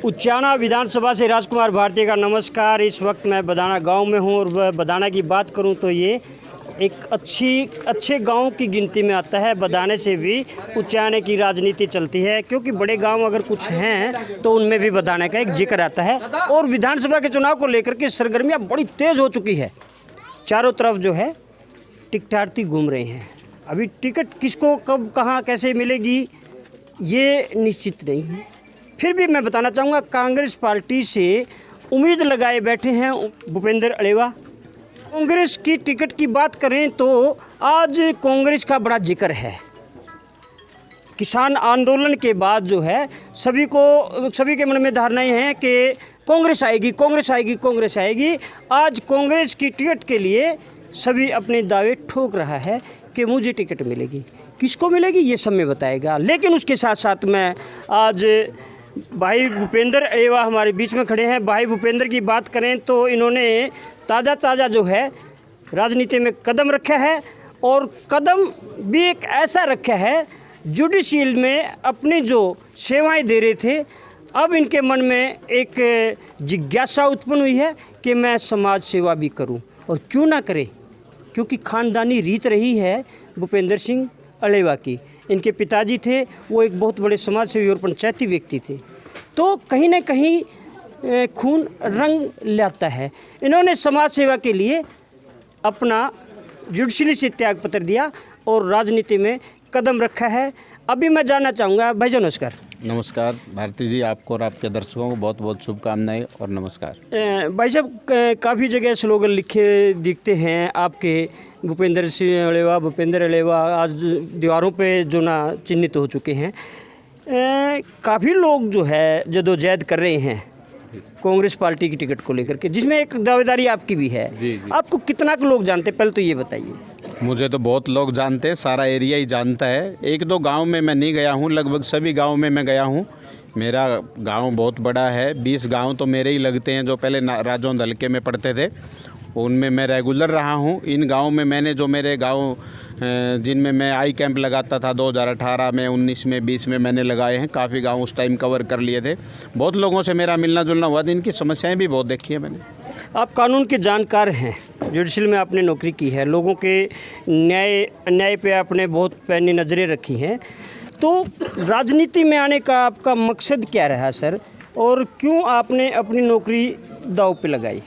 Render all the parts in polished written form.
उचाना विधानसभा से राजकुमार भारती का नमस्कार। इस वक्त मैं बदाना गांव में हूं और बदाना की बात करूं तो ये एक अच्छे गांव की गिनती में आता है। बदाने से भी उचाने की राजनीति चलती है, क्योंकि बड़े गांव अगर कुछ हैं तो उनमें भी बदाने का एक जिक्र आता है। और विधानसभा के चुनाव को लेकर के सरगर्मियाँ बड़ी तेज़ हो चुकी है। चारों तरफ जो है टिकटार्थी घूम रहे हैं। अभी टिकट किसको कब कहाँ कैसे मिलेगी ये निश्चित नहीं है। फिर भी मैं बताना चाहूँगा, कांग्रेस पार्टी से उम्मीद लगाए बैठे हैं भूपेंद्र अलेवा। कांग्रेस की टिकट की बात करें तो आज कांग्रेस का बड़ा जिक्र है। किसान आंदोलन के बाद जो है सभी के मन में धारणाएं हैं कि कांग्रेस आएगी, कांग्रेस आएगी, कांग्रेस आएगी। आज कांग्रेस की टिकट के लिए सभी अपने दावे ठोक रहा है कि मुझे टिकट मिलेगी। किसको मिलेगी ये समय बताएगा। लेकिन उसके साथ साथ मैं आज भाई भूपेंद्र अलेवा हमारे बीच में खड़े हैं। भाई भूपेंद्र की बात करें तो इन्होंने ताज़ा जो है राजनीति में कदम रखा है, और कदम भी एक ऐसा रखा है जुडिशियल में अपनी जो सेवाएं दे रहे थे। अब इनके मन में एक जिज्ञासा उत्पन्न हुई है कि मैं समाज सेवा भी करूं, और क्यों ना करे, क्योंकि खानदानी रीत रही है भूपेंद्र सिंह अलेवा की। इनके पिताजी थे वो एक बहुत बड़े समाज सेवी और पंचायती व्यक्ति थे, तो कहीं ना कहीं खून रंग लाता है। इन्होंने समाज सेवा के लिए अपना जुडिशली से त्याग पत्र दिया और राजनीति में कदम रखा है। अभी मैं जानना चाहूँगा, भाई जान नमस्कार। नमस्कार भारती जी, आपको और आपके दर्शकों को बहुत बहुत शुभकामनाएं और नमस्कार। भाई साहब, काफ़ी जगह स्लोगन लिखे दिखते हैं आपके, भूपेंद्र सिंह अलेवा, भूपेंद्र अलेवा, आज दीवारों पे जो ना चिन्हित हो चुके हैं। काफ़ी लोग जो है जदोजहद कर रहे हैं कांग्रेस पार्टी की टिकट को लेकर के, जिसमें एक दावेदारी आपकी भी है। जी। आपको कितना लोग जानते हैं, पहले तो ये बताइए। मुझे तो बहुत लोग जानते हैं, सारा एरिया ही जानता है। एक दो गांव में मैं नहीं गया हूं, लगभग सभी गांव में मैं गया हूं। मेरा गांव बहुत बड़ा है, 20 गांव तो मेरे ही लगते हैं जो पहले राजौंद हल्के में पढ़ते थे, उनमें मैं रेगुलर रहा हूं। इन गाँव में मैंने जो मेरे गाँव जिनमें मैं आई कैंप लगाता था 2018 में, 19 में, 20 में मैंने लगाए हैं। काफ़ी गांव उस टाइम कवर कर लिए थे। बहुत लोगों से मेरा मिलना जुलना हुआ था, इनकी समस्याएं भी बहुत देखी है मैंने। आप कानून के जानकार हैं, जुडिशल में आपने नौकरी की है, लोगों के न्याय पे आपने बहुत पैनी नज़रें रखी हैं, तो राजनीति में आने का आपका मकसद क्या रहा सर, और क्यों आपने अपनी नौकरी दांव पे लगाई?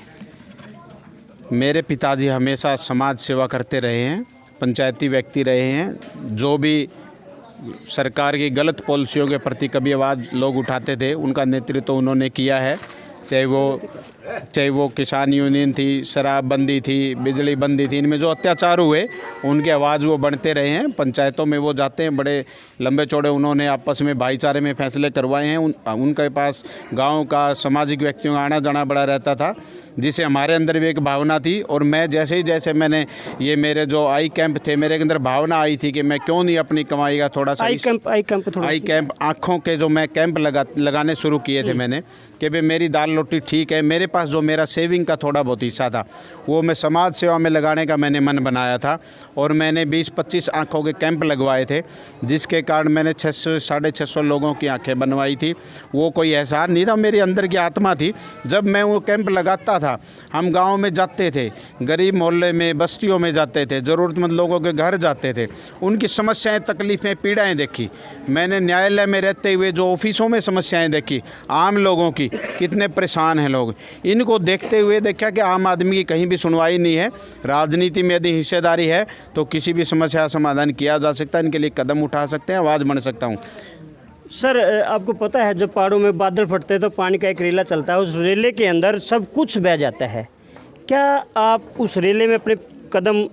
मेरे पिताजी हमेशा समाज सेवा करते रहे हैं, पंचायती व्यक्ति रहे हैं। जो भी सरकार की गलत पॉलिसियों के प्रति कभी आवाज़ लोग उठाते थे, उनका नेतृत्व उन्होंने किया है। चाहे वो किसान यूनियन थी, शराबबंदी थी, बिजली बंदी थी, इनमें जो अत्याचार हुए उनकी आवाज़ वो बढ़ते रहे हैं। पंचायतों में वो जाते हैं, बड़े लंबे चौड़े उन्होंने आपस में भाईचारे में फैसले करवाए हैं। उनके पास गांव का सामाजिक व्यक्तियों का आना जाना बड़ा रहता था, जिसे हमारे अंदर भी एक भावना थी। और मैं जैसे मैंने ये मेरे जो आई कैंप थे, मेरे अंदर भावना आई थी कि मैं क्यों नहीं अपनी कमाई का थोड़ा सा आई कैंप आँखों के जो मैं कैंप लगाने शुरू किए थे मैंने, कि भाई मेरी दाल रोटी ठीक है, मेरे पास जो मेरा सेविंग का थोड़ा बहुत हिस्सा था वो मैं समाज सेवा में लगाने का मैंने मन बनाया था। और मैंने 20-25 आँखों के कैंप लगवाए थे, जिसके कारण मैंने 600-650 लोगों की आँखें बनवाई थी। वो कोई एहसान नहीं था, मेरे अंदर की आत्मा थी। जब मैं वो कैंप लगाता था, हम गांव में जाते थे, गरीब मोहल्ले में, बस्तियों में जाते थे, ज़रूरतमंद लोगों के घर जाते थे, उनकी समस्याएं, तकलीफ़ें, पीड़ाएं देखी। मैंने न्यायालय में रहते हुए जो ऑफिसों में समस्याएं देखी, आम लोगों की, कितने परेशान हैं लोग, इनको देखते हुए देखा कि आम आदमी की कहीं भी सुनवाई नहीं है। राजनीति में यदि हिस्सेदारी है तो किसी भी समस्या का समाधान किया जा सकता है, इनके लिए कदम उठा सकते हैं, आवाज़ बन सकता हूँ। सर, आपको पता है जब पहाड़ों में बादल फटते हैं तो पानी का एक रेला चलता है, उस रेले के अंदर सब कुछ बह जाता है। क्या आप उस रेले में अपने कदम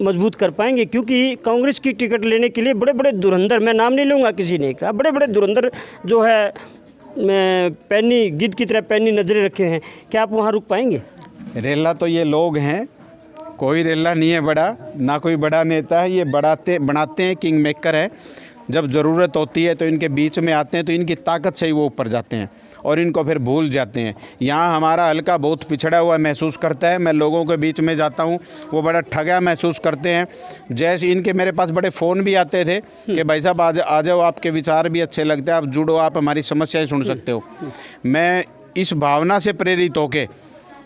मजबूत कर पाएंगे? क्योंकि कांग्रेस की टिकट लेने के लिए बड़े बड़े धुरंधर, मैं नाम नहीं लूँगा किसी ने कहा, बड़े बड़े धुरंधर जो है पैनी गिद्ध की तरह पैनी नजरें रखे हैं, क्या आप वहाँ रुक पाएंगे? रेला तो ये लोग हैं, कोई रेला नहीं है बड़ा, ना कोई बड़ा नेता है। ये बनाते हैं, किंग मेकर है। जब ज़रूरत होती है तो इनके बीच में आते हैं, तो इनकी ताकत से ही वो ऊपर जाते हैं। और इनको फिर भूल जाते हैं। यहाँ हमारा हल्का बहुत पिछड़ा हुआ महसूस करता है। मैं लोगों के बीच में जाता हूँ, वो बड़ा ठगा महसूस करते हैं। जैसे इनके मेरे पास बड़े फ़ोन भी आते थे कि भाई साहब आ जाओ, आपके विचार भी अच्छे लगते हैं, आप जुड़ो, आप हमारी समस्याएं सुन सकते हो। मैं इस भावना से प्रेरित होके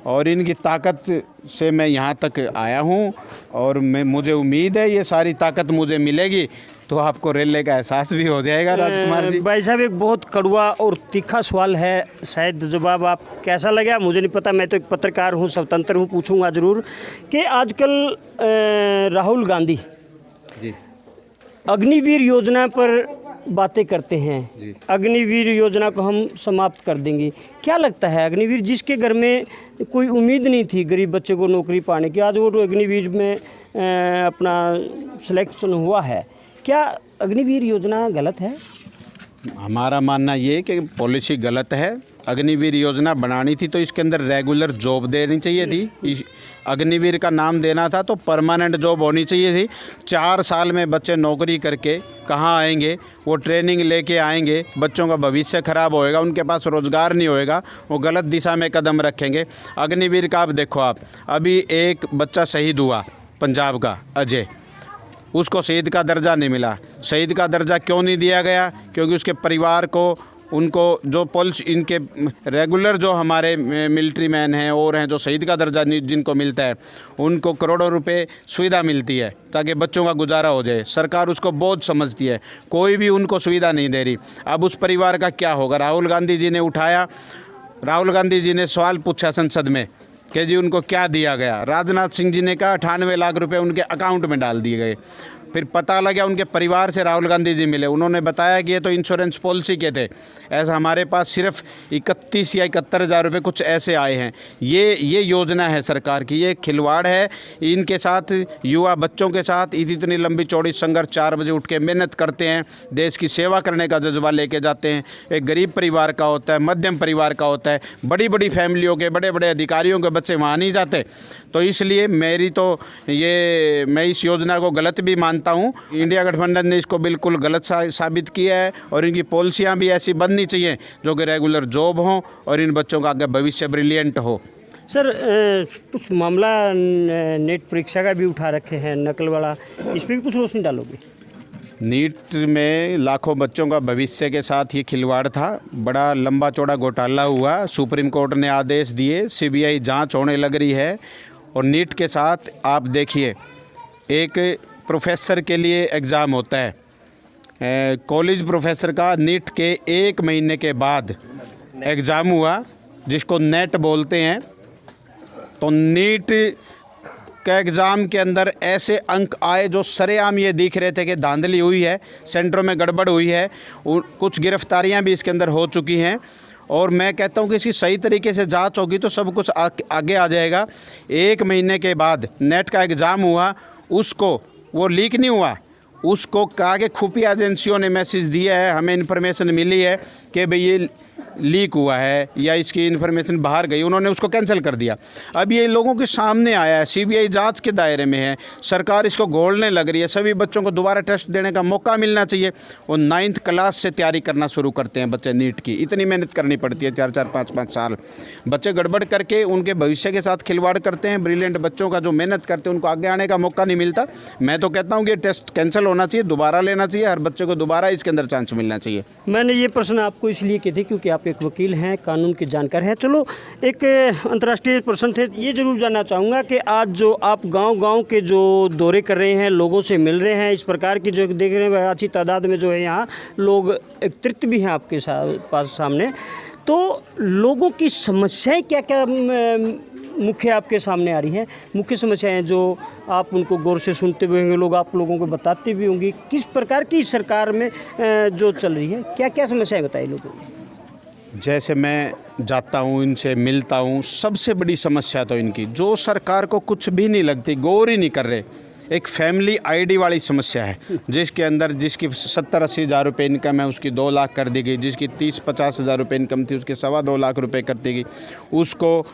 और इनकी ताकत से मैं यहाँ तक आया हूँ, और मुझे उम्मीद है ये सारी ताकत मुझे मिलेगी तो आपको रेलवे का एहसास भी हो जाएगा। राजकुमार जी, भाई साहब, एक बहुत कड़वा और तीखा सवाल है, शायद जवाब आप कैसा लगा मुझे नहीं पता, मैं तो एक पत्रकार हूँ, स्वतंत्र हूँ, पूछूंगा ज़रूर कि आजकल राहुल गांधी जी अग्निवीर योजना पर बातें करते हैं। अग्निवीर योजना को हम समाप्त कर देंगे। क्या लगता है, अग्निवीर जिसके घर में कोई उम्मीद नहीं थी गरीब बच्चे को नौकरी पाने की, आज वो तो अग्निवीर में अपना सिलेक्शन हुआ है, क्या अग्निवीर योजना गलत है? हमारा मानना ये कि पॉलिसी गलत है। अग्निवीर योजना बनानी थी तो इसके अंदर रेगुलर जॉब देनी चाहिए थी। अग्निवीर का नाम देना था तो परमानेंट जॉब होनी चाहिए थी। 4 साल में बच्चे नौकरी करके कहाँ आएंगे? वो ट्रेनिंग लेके आएंगे, बच्चों का भविष्य ख़राब होएगा, उनके पास रोज़गार नहीं होएगा, वो गलत दिशा में कदम रखेंगे। अग्निवीर का आप देखो, आप अभी एक बच्चा शहीद हुआ पंजाब का, अजय, उसको शहीद का दर्जा नहीं मिला। शहीद का दर्जा क्यों नहीं दिया गया? क्योंकि उसके परिवार को, उनको जो पुलिस, इनके रेगुलर जो हमारे मिलिट्री मैन हैं और हैं जो शहीद का दर्जा जिनको मिलता है, उनको करोड़ों रुपए सुविधा मिलती है ताकि बच्चों का गुजारा हो जाए। सरकार उसको बोझ समझती है, कोई भी उनको सुविधा नहीं दे रही। अब उस परिवार का क्या होगा? राहुल गांधी जी ने उठाया, राहुल गांधी जी ने सवाल पूछा संसद में कि जी उनको क्या दिया गया। राजनाथ सिंह जी ने कहा 98 लाख रुपए उनके अकाउंट में डाल दिए गए। फिर पता लगा उनके परिवार से राहुल गांधी जी मिले, उन्होंने बताया कि ये तो इंश्योरेंस पॉलिसी के थे, ऐसा हमारे पास सिर्फ 31 या 71 हज़ार रुपये कुछ ऐसे आए हैं। ये योजना है सरकार की, ये खिलवाड़ है इनके साथ, युवा बच्चों के साथ। इतनी लंबी चौड़ी संघर्ष, 4 बजे उठ के मेहनत करते हैं, देश की सेवा करने का जज्बा लेके जाते हैं। एक गरीब परिवार का होता है, मध्यम परिवार का होता है, बड़ी बड़ी फैमिलियों के, बड़े बड़े अधिकारियों के बच्चे वहाँ नहीं जाते। तो इसलिए मैं इस योजना को गलत भी मानता हूँ। इंडिया गठबंधन ने इसको बिल्कुल गलत साबित किया है, और इनकी पॉलिसियाँ भी ऐसी बननी चाहिए जो कि रेगुलर जॉब हों और इन बच्चों का आगे भविष्य ब्रिलियंट हो। सर, कुछ मामला नेट परीक्षा का भी उठा रखे हैं, नकल वाला, इस पर भी कुछ रोशनी डालोगे? नीट में लाखों बच्चों का भविष्य के साथ ये खिलवाड़ था, बड़ा लंबा चौड़ा घोटाला हुआ, सुप्रीम कोर्ट ने आदेश दिए, सीबीआई जांच होने लग रही है। और नीट के साथ आप देखिए, एक प्रोफेसर के लिए एग्ज़ाम होता है, कॉलेज प्रोफेसर का नीट के 1 महीने के बाद एग्ज़ाम हुआ, जिसको नेट बोलते हैं। तो नीट का एग्ज़ाम के अंदर ऐसे अंक आए जो सरेआम ये दिख रहे थे कि धांधली हुई है, सेंटरों में गड़बड़ हुई है, कुछ गिरफ्तारियां भी इसके अंदर हो चुकी हैं। और मैं कहता हूं कि इसकी सही तरीके से जांच होगी तो सब कुछ आगे आ जाएगा। 1 महीने के बाद नेट का एग्ज़ाम हुआ, उसको वो लीक नहीं हुआ, उसको कहा कि खुफिया एजेंसियों ने मैसेज दिया है, हमें इन्फॉर्मेशन मिली है कि भाई ये लीक हुआ है या इसकी इन्फॉर्मेशन बाहर गई, उन्होंने उसको कैंसिल कर दिया। अब ये लोगों के सामने आया है, सीबीआई जांच के दायरे में है, सरकार इसको घोलने लग रही है। सभी बच्चों को दोबारा टेस्ट देने का मौका मिलना चाहिए। और 9th क्लास से तैयारी करना शुरू करते हैं बच्चे नीट की, इतनी मेहनत करनी पड़ती है, 4-4, 5-5 साल। बच्चे गड़बड़ करके उनके भविष्य के साथ खिलवाड़ करते हैं। ब्रिलियंट बच्चों का जो मेहनत करते हैं उनको आगे आने का मौका नहीं मिलता। मैं तो कहता हूँ कि टेस्ट कैंसिल होना चाहिए, दोबारा लेना चाहिए, हर बच्चे को दोबारा इसके अंदर चांस मिलना चाहिए। मैंने ये प्रश्न आपको इसलिए किए थे क्योंकि आप एक वकील हैं, कानून के जानकार हैं। चलो, एक अंतर्राष्ट्रीय प्रश्न थे, ये जरूर जानना चाहूँगा कि आज जो आप गांव-गांव के जो दौरे कर रहे हैं, लोगों से मिल रहे हैं, इस प्रकार की जो देख रहे हैं अच्छी तादाद में जो है यहाँ लोग एकत्रित भी हैं आपके पास सामने, तो लोगों की समस्याएं क्या क्या मुख्य आपके सामने आ रही हैं? मुख्य समस्याएं जो आप उनको गौर से सुनते भी होंगे, लोग आप लोगों को बताते भी होंगे, किस प्रकार की सरकार में जो चल रही है, क्या क्या समस्याएं बताई लोगों को? जैसे मैं जाता हूँ, इनसे मिलता हूँ, सबसे बड़ी समस्या तो इनकी, जो सरकार को कुछ भी नहीं लगती, गौर ही नहीं कर रहे, एक फैमिली आईडी वाली समस्या है, जिसके अंदर जिसकी 70-80 हज़ार रुपये इनकम है उसकी 2 लाख कर दी गई, जिसकी 30-50 हज़ार रुपये इनकम थी उसके 2.25 लाख रुपये कर दी गई, उसको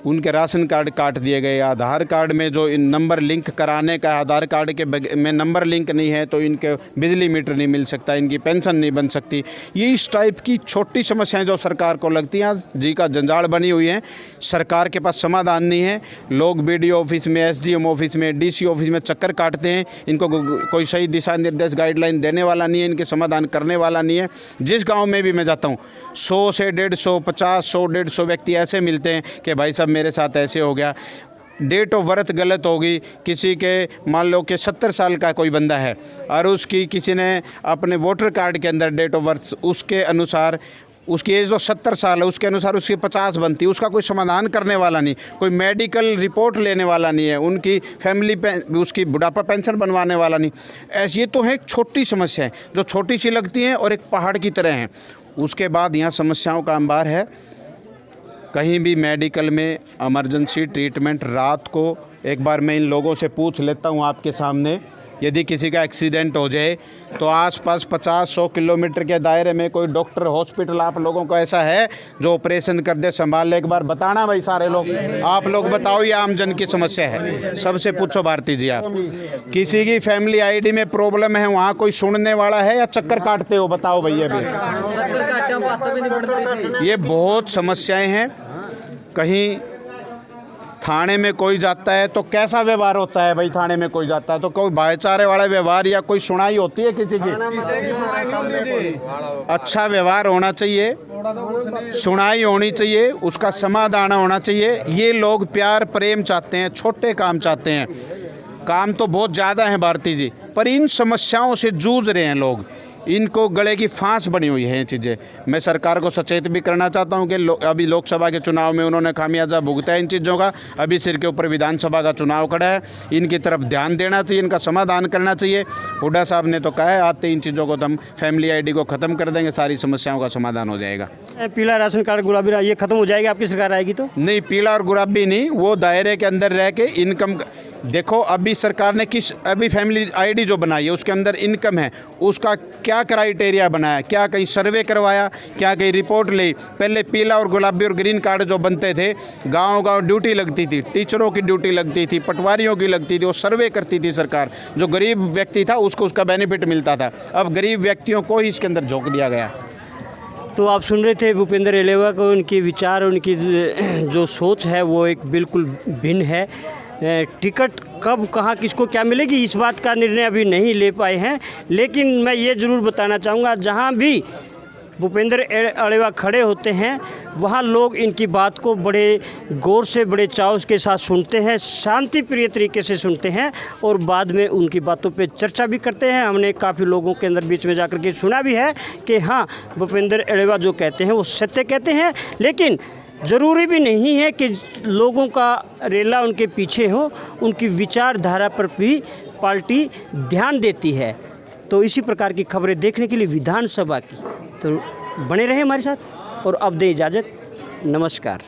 उनके राशन कार्ड काट दिए गए, आधार कार्ड में जो इन नंबर लिंक कराने का, आधार कार्ड के में नंबर लिंक नहीं है तो इनके बिजली मीटर नहीं मिल सकता, इनकी पेंशन नहीं बन सकती। ये इस टाइप की छोटी समस्याएं जो सरकार को लगती हैं आज जी का जंजाल बनी हुई हैं। सरकार के पास समाधान नहीं है। लोग BDO ऑफिस में, SDM ऑफिस में, DC ऑफिस में चक्कर काटते हैं। इनको कोई सही दिशा निर्देश गाइडलाइन देने वाला नहीं है, इनके समाधान करने वाला नहीं है। जिस गाँव में भी मैं जाता हूँ 100 से 150, 50, 100, 150 व्यक्ति ऐसे मिलते हैं कि भाई साहब मेरे साथ ऐसे हो गया, डेट ऑफ बर्थ गलत होगी, किसी के मान लो कि 70 साल का कोई बंदा है और उसकी किसी ने अपने वोटर कार्ड के अंदर डेट ऑफ बर्थ उसके अनुसार, उसकी एज जो 70 साल है उसके अनुसार उसकी 50 बनती, उसका कोई समाधान करने वाला नहीं, कोई मेडिकल रिपोर्ट लेने वाला नहीं है, उनकी फैमिली उसकी बुढ़ापा पेंशन बनवाने वाला नहीं। ऐसे ये तो है एक छोटी समस्या है जो छोटी सी लगती हैं और एक पहाड़ की तरह हैं। उसके बाद यहाँ समस्याओं का अंबार है। कहीं भी मेडिकल में इमरजेंसी ट्रीटमेंट रात को, एक बार मैं इन लोगों से पूछ लेता हूँ आपके सामने, यदि किसी का एक्सीडेंट हो जाए तो आसपास 50-100 किलोमीटर के दायरे में कोई डॉक्टर, हॉस्पिटल आप लोगों को ऐसा है जो ऑपरेशन कर दे, संभाल ले? एक बार बताना भाई सारे लोग, आप लोग बताओ, ये आम जन की समस्या है। सबसे पूछो भारती जी, आप किसी की फैमिली ID में प्रॉब्लम है, वहाँ कोई सुनने वाला है या चक्कर काटते हो? बताओ भैया भी। ये बहुत समस्याएं हैं। कहीं थाने में कोई जाता है तो कैसा व्यवहार होता है भाई? थाने में कोई जाता है तो कोई भाईचारे वाला व्यवहार या कोई सुनाई होती है किसी की? अच्छा व्यवहार होना चाहिए, सुनाई होनी चाहिए, उसका समाधान होना चाहिए। ये लोग प्यार प्रेम चाहते हैं, छोटे काम चाहते हैं। काम तो बहुत ज़्यादा है भारती जी, पर इन समस्याओं से जूझ रहे हैं लोग, इनको गले की फांस बनी हुई है ये चीज़ें। मैं सरकार को सचेत भी करना चाहता हूँ कि अभी लोकसभा के चुनाव में उन्होंने खामियाजा भुगता है इन चीज़ों का। अभी सिर के ऊपर विधानसभा का चुनाव खड़ा है, इनकी तरफ ध्यान देना चाहिए, इनका समाधान करना चाहिए। हुड्डा साहब ने तो कहा है आते इन चीज़ों को तो हम फैमिली ID को ख़त्म कर देंगे, सारी समस्याओं का समाधान हो जाएगा। पीला राशन कार्ड, गुलाबी ये खत्म हो जाएगा आपकी सरकार आएगी तो? नहीं, पीला और गुलाबी नहीं, वो दायरे के अंदर रह के इनकम। देखो अभी सरकार ने अभी फैमिली ID जो बनाई है उसके अंदर इनकम है, उसका क्या क्राइटेरिया बनाया? क्या कहीं सर्वे करवाया? क्या कहीं रिपोर्ट ली? पहले पीला और गुलाबी और ग्रीन कार्ड जो बनते थे, गांव-गांव ड्यूटी लगती थी, टीचरों की ड्यूटी लगती थी, पटवारियों की लगती थी, वो सर्वे करती थी सरकार। जो गरीब व्यक्ति था उसको उसका बेनिफिट मिलता था। अब गरीब व्यक्तियों को ही इसके अंदर झोंक दिया गया। तो आप सुन रहे थे भूपेंद्र एलेवा को, उनके विचार, उनकी जो सोच है वो एक बिल्कुल भिन्न है। टिकट कब, कहाँ, किसको क्या मिलेगी, इस बात का निर्णय अभी नहीं ले पाए हैं। लेकिन मैं ये ज़रूर बताना चाहूँगा, जहाँ भी भूपेंद्र एलेवा खड़े होते हैं वहाँ लोग इनकी बात को बड़े गौर से, बड़े चाव के साथ सुनते हैं, शांति प्रिय तरीके से सुनते हैं और बाद में उनकी बातों पे चर्चा भी करते हैं। हमने काफ़ी लोगों के अंदर बीच में जाकर के सुना भी है कि हाँ, भूपेंद्र एलेवा जो कहते हैं वो सत्य कहते हैं। लेकिन ज़रूरी भी नहीं है कि लोगों का रेला उनके पीछे हो, उनकी विचारधारा पर भी पार्टी ध्यान देती है। तो इसी प्रकार की खबरें देखने के लिए विधानसभा की तो बने रहें हमारे साथ और अब दे इजाज़त। नमस्कार।